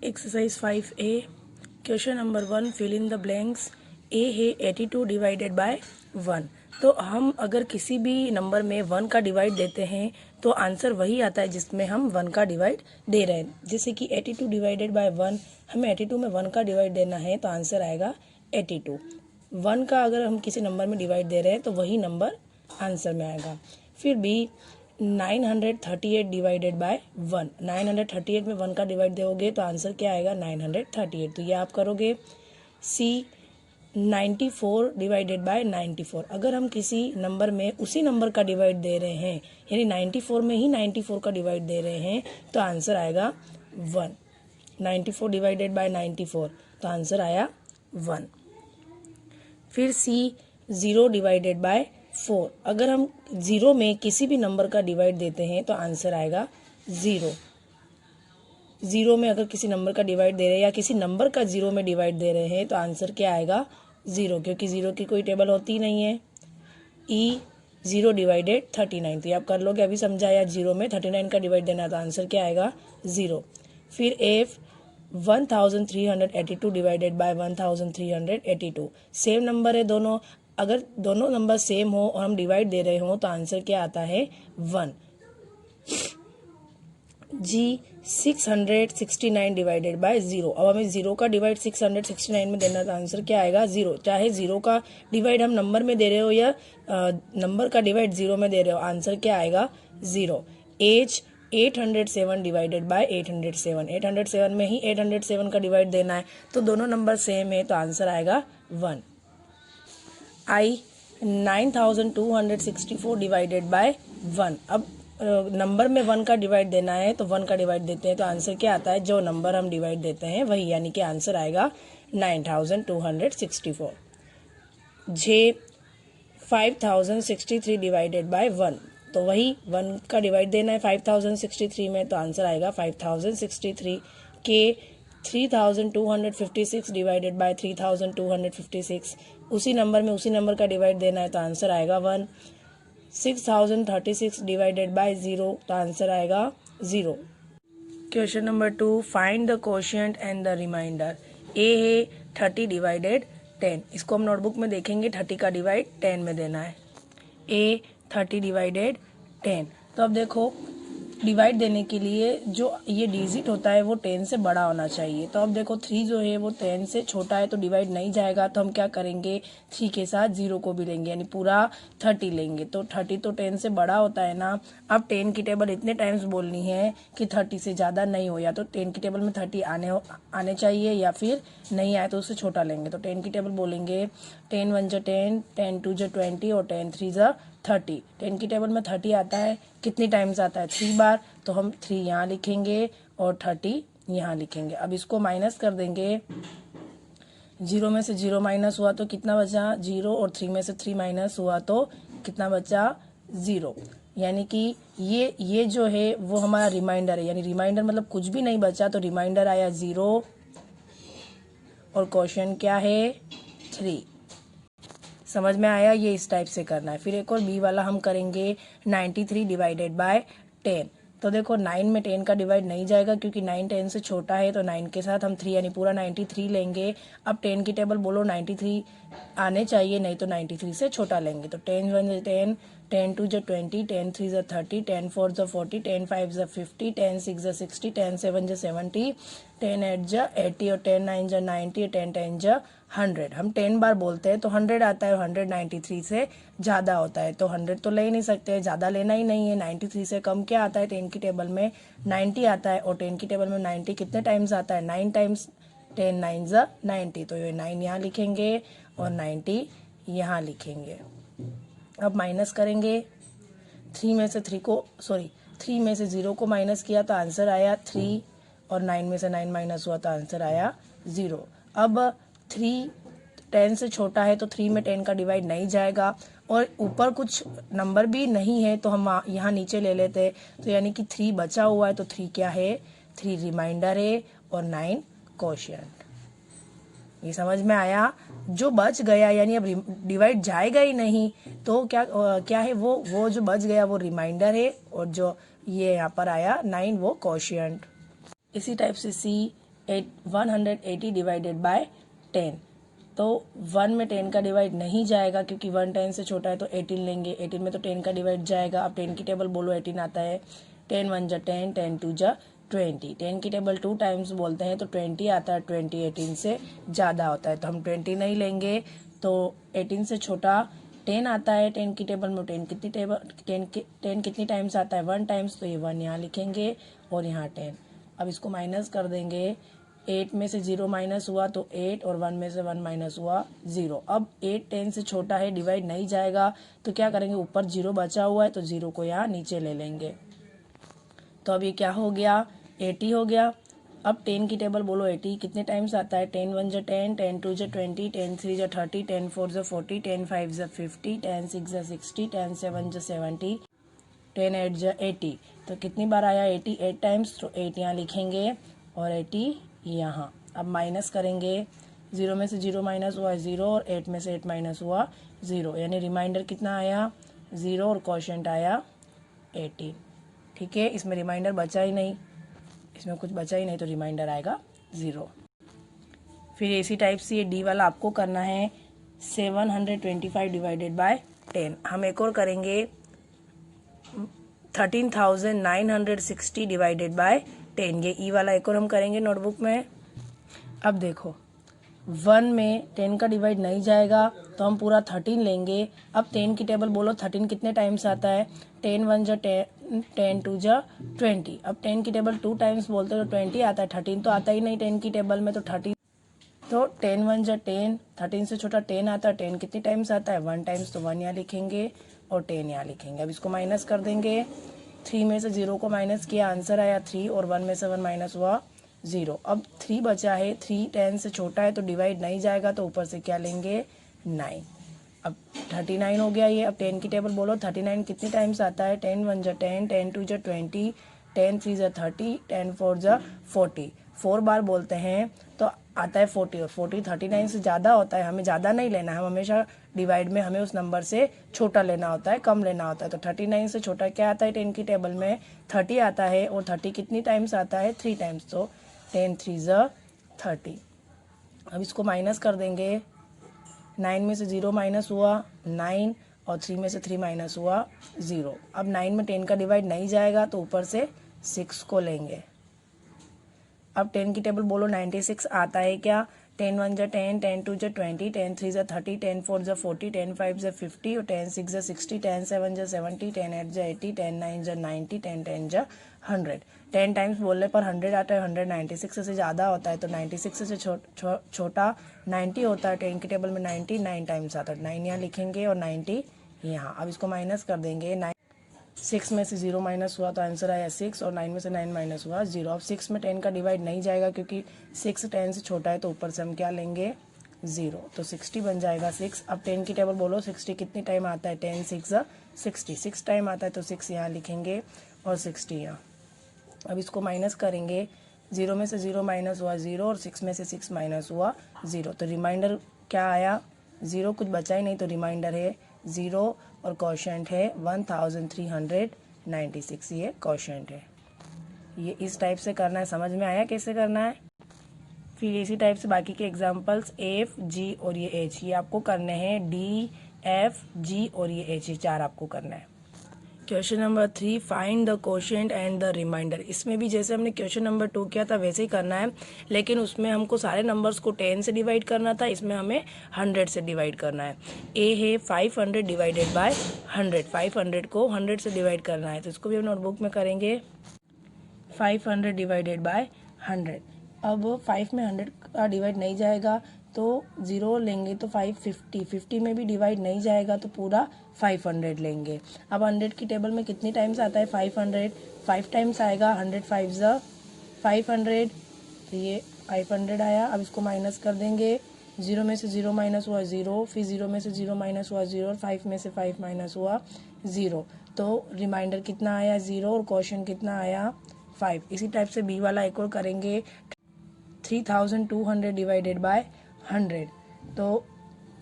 Exercise 5A question number 1 fill in the blanks. A है 82 divided by 1। तो हम अगर किसी भी नंबर में 1 का डिवाइड देते हैं तो आंसर वही आता है जिसमें हम 1 का डिवाइड दे रहे हैं। जैसे कि 82 डिवाइडेड बाय 1, हमें 82 में 1 का डिवाइड देना है तो आंसर आएगा 82। 1 का अगर हम किसी नंबर में डिवाइड दे रहे हैं तो वही नंबर आंसर में आएगा। फिर भी 938 डिवाइडेड बाय 1, 938 में 1 का डिवाइड दोगे तो आंसर क्या आएगा 938। तो ये आप करोगे। सी 94 डिवाइडेड बाय 94, अगर हम किसी नंबर में उसी नंबर का डिवाइड दे रहे हैं यानी 94 में ही 94 का डिवाइड दे रहे हैं तो आंसर आएगा 1। 94 डिवाइडेड बाय 94 तो आंसर आया 1। फिर सी 0 डिवाइडेड बाय 4, अगर हम 0 में किसी भी नंबर का डिवाइड देते हैं तो आंसर आएगा 0। 0 में अगर किसी नंबर का डिवाइड दे रहे हैं या किसी नंबर का 0 में डिवाइड दे रहे हैं तो आंसर क्या आएगा 0, क्योंकि 0 की कोई टेबल होती नहीं है। ई 0 डिवाइडेड 39, तो ये आप कर लोगे, अभी समझाया। 0 में 39 का डिवाइड देना तो आंसर क्या आएगा 0। फिर F 1382 divided by 1382, same number है दोनों। अगर दोनों नंबर सेम हो और हम डिवाइड दे रहे हो तो आंसर क्या आता है 1। जी 669 डिवाइडेड बाय 0, अब हमें 0 का डिवाइड 669 में देना तो आंसर क्या आएगा 0। चाहे 0 का डिवाइड हम नंबर में दे रहे हो या नंबर का डिवाइड 0 में दे रहे हो, आंसर क्या आएगा 0। एज 807 डिवाइडेड बाय 807, 807 में ही 807 का डिवाइड देना है तो दोनों नंबर सेम है तो आंसर आएगा 1। आई 9264 डिवाइडेड बाय 1, अब नंबर में 1 का डिवाइड देना है तो 1 का डिवाइड देते हैं तो आंसर क्या आता है, जो नंबर हम डिवाइड देते हैं वही, यानी कि आंसर आएगा 9264। जे 5063 डिवाइडेड बाय 1, तो वही 1 का डिवाइड देना है 5063 में तो आंसर आएगा 5063। के 3256 डिवाइडेड बाय 3256, उसी नंबर में उसी नंबर का डिवाइड देना है तो आंसर आएगा 1। 6036 डिवाइडेड बाय 0 तो आंसर आएगा 0। Question number 2 find the quotient and the remainder. A है 30 डिवाइडेड 10, इसको हम नोटबुक में देखेंगे। 30 का डिवाइड 10 में देना है। ए 30 डिवाइडेड 10, तो अब देखो डिवाइड देने के लिए जो ये डिजिट होता है वो 10 से बड़ा होना चाहिए। तो अब देखो 3 जो है वो 10 से छोटा है तो डिवाइड नहीं जाएगा, तो हम क्या करेंगे 3 के साथ 0 को भी लेंगे, यानी पूरा 30 लेंगे। तो 30 तो 10 से बड़ा होता है ना। अब 10 की टेबल इतने टाइम्स बोलनी है कि 30 से ज़्यादा नहीं हो, या तो 10 की टेबल में 30 आने चाहिए या फिर नहीं आए तो उससे छोटा लेंगे। तो 10 की टेबल बोलेंगे 10 1 10, 10 2 20 और 10 3 30। 10 की टेबल में 30 आता है, कितनी टाइम्स आता है 3 बार, तो हम 3 यहाँ लिखेंगे और 30 यहाँ लिखेंगे। अब इसको माइनस कर देंगे, 0 में से 0 माइनस हुआ तो कितना बचा 0, और 3 में से 3 माइनस हुआ तो कितना बचा 0, यानी कि ये जो है वो हमारा रिमाइंडर है। यानी रिमाइंडर मतलब कुछ भी नहीं बचा तो रिमाइंडर आया 0 और क्वेश्चन क्या है 3। समझ में आया, ये इस टाइप से करना है। फिर एक और बी वाला हम करेंगे 93 डिवाइडेड बाय 10, तो देखो 9 में 10 का डिवाइड नहीं जाएगा क्योंकि 9 10 से छोटा है, तो 9 के साथ हम 3 यानी पूरा 93 लेंगे। अब 10 की टेबल बोलो 93 आने चाहिए, नहीं तो 93 से छोटा लेंगे। तो 10 1 10, 10 2 20, 10 3 30, 10 4 40, 10 5 50, 10 6 60, 10 7 70, 10 8 80 और 10 9 90 और 10 10 100। हम 10 बार बोलते हैं तो 100 आता है, 100 93 से ज़्यादा होता है तो 100 तो ले ही नहीं सकते, ज़्यादा लेना ही नहीं है। 93 से कम क्या आता है 10 की टेबल में 90 आता है, और 10 की टेबल में 90 कितने टाइम्स आता है 9 टाइम्स, 10 9 90, तो ये 9 यहाँ लिखेंगे और 90 यहाँ लिखेंगे। अब माइनस करेंगे, 3 में से 0 को माइनस किया तो आंसर आया 3, और 9 में से 9 माइनस हुआ तो आंसर आया 0। अब 3 10 से छोटा है तो 3 में 10 का डिवाइड नहीं जाएगा, और ऊपर कुछ नंबर भी नहीं है तो हम यहाँ नीचे ले लेते हैं, तो यानी कि 3 बचा हुआ है तो 3 क्या है 3 रिमाइंडर है और 9 कोशिएंट। ये समझ में आया। जो बच गया यानी अब डिवाइड जाएगा ही नहीं तो क्या है वो जो बच गया वो रिमाइंडर है, और जो ये यहाँ पर आया 9 वो कोशिएंट। इसी टाइप से सी 180 डिवाइडेड बाय 10। तो 1 में 10 का डिवाइड नहीं जाएगा क्योंकि 1 10 से छोटा है, तो 18 लेंगे। 18 में तो 10 का डिवाइड जाएगा। अब 10 की टेबल बोलो, 18 आता है। 10 1 जा 10, 10 2 जा 20। 10 की टेबल 2 टाइम्स बोलते हैं तो 20 आता है। 20 18 से ज़्यादा होता है तो हम 20 नहीं लेंगे। तो 18 से छोटा 10 आता है। 10 की टेबल में 10 कितनी टाइम्स आता है? 1 टाइम्स, तो ये 1 यहाँ लिखेंगे और यहाँ 10। अब इसको माइनस कर देंगे। 8 में से 0 माइनस हुआ तो 8 और 1 में से 1 माइनस हुआ 0। अब 8 10 से छोटा है, डिवाइड नहीं जाएगा तो क्या करेंगे? ऊपर 0 बचा हुआ है तो 0 को यहाँ नीचे ले लेंगे। तो अब ये क्या हो गया? 80 हो गया। अब 10 की टेबल बोलो, 80 कितने टाइम्स आता है? 10 1 जा 10, 10 2 जा 20, 10 3 जा 30, 10 4 जा 40, 10 5 जा 50, 10 6 जा 60, 10 7 जा 70, 10 8 जा 80। तो कितनी बार आया? 80 8 टाइम्स, तो 8 यहाँ लिखेंगे और 80 यहाँ। अब माइनस करेंगे। 0 में से 0 माइनस हुआ 0 और 8 में से 8 माइनस हुआ 0, यानी रिमाइंडर कितना आया? 0 और क्वोशिएंट आया 18। ठीक है, इसमें रिमाइंडर बचा ही नहीं, इसमें कुछ बचा ही नहीं तो रिमाइंडर आएगा 0। फिर इसी टाइप से ये डी वाला आपको करना है। 725 डिवाइडेड बाय 10। हम एक और करेंगे। 13,960 डिवाइडेड बाय 10। ये ई वाला एक और हम करेंगे नोटबुक में। अब देखो, 1 में 10 का डिवाइड नहीं जाएगा तो हम पूरा 13 लेंगे। अब 10 की टेबल बोलो, 13 कितने टाइम्स आता है? 10 1 जा 10, 10 2 जा 20। अब 10 की टेबल 2 टाइम्स बोलते तो 20 आता है। 13 तो आता ही नहीं 10 की टेबल में, तो 13, तो 10 1 जा 10, 13 से छोटा 10 आता है। 10 कितने टाइम्स आता है? 1 टाइम्स, तो 1 यहाँ लिखेंगे और 10 यहाँ लिखेंगे। अब इसको माइनस कर देंगे। 3 में से 0 को माइनस किया, आंसर आया 3 और 1 में से 1 माइनस हुआ 0। अब 3 बचा है। 3 10 से छोटा है तो डिवाइड नहीं जाएगा, तो ऊपर से क्या लेंगे? 9। अब 39 हो गया ये। अब 10 की टेबल बोलो, 39 कितने टाइम्स आता है? 10 1 जा 10, 10 2 जा 20, 10 3 जा 30, 10 4 जा 40। 4 बार बोलते हैं तो आता है 40, और 40 39 से ज़्यादा होता है। हमें ज़्यादा नहीं लेना है, हम हमेशा डिवाइड में हमें उस नंबर से छोटा लेना होता है, कम लेना होता है। तो 39 से छोटा क्या आता है? 10 की टेबल में 30 आता है, और 30 कितनी टाइम्स आता है? 3 टाइम्स, तो 10 3 जा 30। अब इसको माइनस कर देंगे। 9 में से 0 माइनस हुआ 9, और 3 में से 3 माइनस हुआ 0। अब 9 में 10 का डिवाइड नहीं जाएगा तो ऊपर से 6 को लेंगे। अब 10 की टेबल बोलो, 96 आता है क्या? 10 1 जा 10, 10 2 जा 20, 10 3 जा 30, 10 4 जा 40, 10 5 जा 50, और 10 6 जा 60, 10 7 जा 70, 10 8 जा 80, 10 9 जा 90, 10 10 जा 100। 10 टाइम्स बोलने पर 100 आता है। 100 96 से ज़्यादा होता है, तो 96 से छोटा 90 होता है। 10 की टेबल में 90 9 टाइम्स आता है। 9 यहाँ लिखेंगे और 90 यहाँ। अब इसको माइनस कर देंगे। 6 में से 0 माइनस हुआ तो आंसर आया 6, और 9 में से 9 माइनस हुआ 0। अब 6 में 10 का डिवाइड नहीं जाएगा क्योंकि 6 10 से छोटा है, तो ऊपर से हम क्या लेंगे? 0, तो 60 बन जाएगा 6। अब 10 की टेबल बोलो, 60 कितने टाइम आता है? 10 6 जा 60, 6 टाइम आता है, तो 6 यहाँ लिखेंगे और 60 यहाँ। अब इसको माइनस करेंगे। 0 में से 0 माइनस हुआ 0, और 6 में से 6 माइनस हुआ 0, तो रिमाइंडर क्या आया? 0, कुछ बचा ही नहीं तो रिमाइंडर है 0, और क्वोशिएंट है 1396। ये क्वोशिएंट है। ये इस टाइप से करना है। समझ में आया कैसे करना है? फिर इसी टाइप से बाकी के एग्जांपल्स एफ जी और ये एच, ये आपको करने हैं। डी एफ जी और ये एच, ये 4 आपको करना है। Question number 3, find the quotient and the remainder. इसमें भी जैसे हमने क्वेश्चन नंबर 2 किया था वैसे ही करना है, लेकिन उसमें हमको सारे नंबर्स को 10 से डिवाइड करना था, इसमें हमें 100 से डिवाइड करना है। ए है 500 डिवाइडेड बाय 100। 500 को 100 से डिवाइड करना है, तो इसको भी हम नोटबुक में करेंगे। 500 डिवाइडेड बाय 100। अब 5 में 100 का डिवाइड नहीं जाएगा तो 0 लेंगे, तो 550, 50 में भी डिवाइड नहीं जाएगा तो पूरा 500 लेंगे। अब 100 की टेबल में कितनी टाइम्स आता है? 500, 5 टाइम्स आएगा। 100 5 जा 500, तो ये 500 आया। अब इसको माइनस कर देंगे। 0 में से 0 माइनस हुआ 0, फिर 0 में से 0 माइनस हुआ 0, और 5 में से 5 माइनस हुआ 0, तो रिमाइंडर कितना आया? 0, और क्वोशिएंट कितना आया? 5। इसी टाइप से बी वाला एक और करेंगे। 3200 डिवाइडेड बाय 100, तो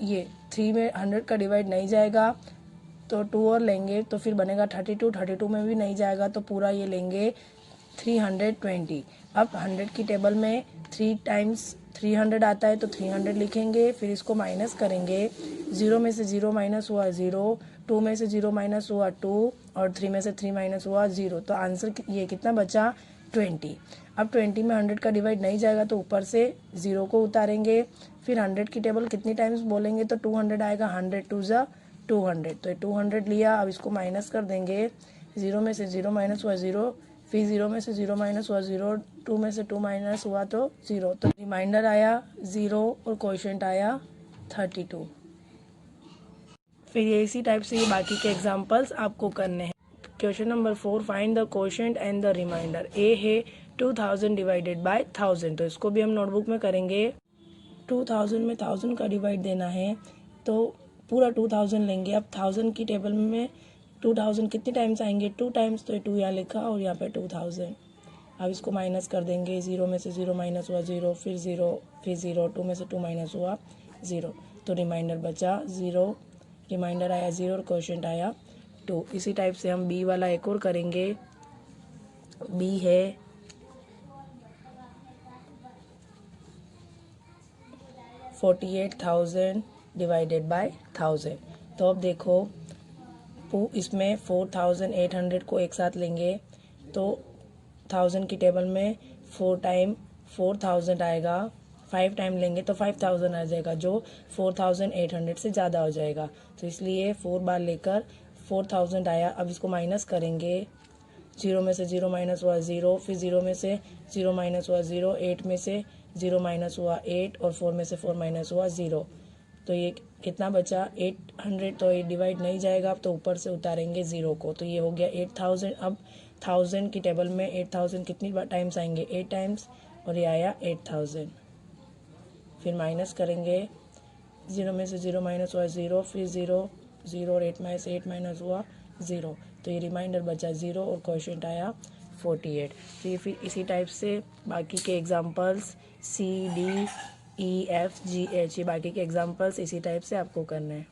ये 3 में 100 का डिवाइड नहीं जाएगा तो 2 और लेंगे, तो फिर बनेगा 32। 32 में भी नहीं जाएगा तो पूरा ये लेंगे 320। अब 100 की टेबल में 3 टाइम्स 300 आता है तो 300 लिखेंगे, फिर इसको माइनस करेंगे। 0 में से 0 माइनस हुआ 0, 2 में से 0 माइनस हुआ 2 और 3 में से 3 माइनस हुआ 0। तो आंसर ये कितना बचा 20। अब 20 में 100 का डिवाइड नहीं जाएगा तो ऊपर से 0 को उतारेंगे। फिर 100 की टेबल कितनी टाइम्स बोलेंगे तो 200 आएगा। 100 टू ज़ा 200, तो 200 लिया। अब इसको माइनस कर देंगे। 0 में से 0 माइनस हुआ 0, फिर 0 में से 0 माइनस हुआ 0, 2 में से 2 माइनस हुआ तो 0। तो रिमाइंडर आया 0 और कोशेंट आया 32। फिर ये इसी टाइप से ये बाकी के एग्जांपल्स आपको करने हैं। Question number 4, find the quotient and the remainder. A है 2000 डिवाइडेड बाय 1000, तो इसको भी हम नोटबुक में करेंगे। 2000 में 1000 का डिवाइड देना है तो पूरा 2000 लेंगे। अब 1000 की टेबल में 2000 कितने टाइम्स आएंगे 2 टाइम्स, तो 2 यहाँ लिखा और यहाँ पे 2000। अब इसको माइनस कर देंगे। 0 में से 0 माइनस हुआ 0, फिर 0, फिर 0, 2 में से 2 माइनस हुआ 0, तो रिमाइंडर बचा 0। रिमाइंडर आया 0 और कोशेंट आया 2। इसी टाइप से हम बी वाला एक और करेंगे। बी है 48,000 डिवाइडेड बाय 1000। तो अब देखो इसमें 4800 को एक साथ लेंगे तो 1000 की टेबल में 4 टाइम 4000 आएगा। 5 टाइम लेंगे तो 5000 आ जाएगा, जो 4800 से ज़्यादा हो जाएगा। तो इसलिए 4 बार लेकर 4000 आया। अब इसको माइनस करेंगे। 0 में से 0 माइनस हुआ 0, फिर 0 में से 0 माइनस हुआ 0, 8 में से 0 माइनस हुआ 8 और 4 में से 4 माइनस हुआ 0। तो ये कितना बचा 800, तो ये डिवाइड नहीं जाएगा। अब तो ऊपर से उतारेंगे 0 को, तो ये हो गया 8000। अब 1000 की टेबल में 8000 कितनी टाइम्स आएंगे 8 टाइम्स, और ये आया 8000। फिर माइनस करेंगे। 0 में से 0 माइनस हुआ 0, फिर 0, 0 और 8 में से 8 माइनस हुआ 0, तो ये रिमाइंडर बचा 0 और कोशेंट आया 48। तो ये फिर इसी टाइप से बाकी के examples C, D, E, F, G, H, ये बाकी के एग्जांपल्स इसी टाइप से आपको करने हैं।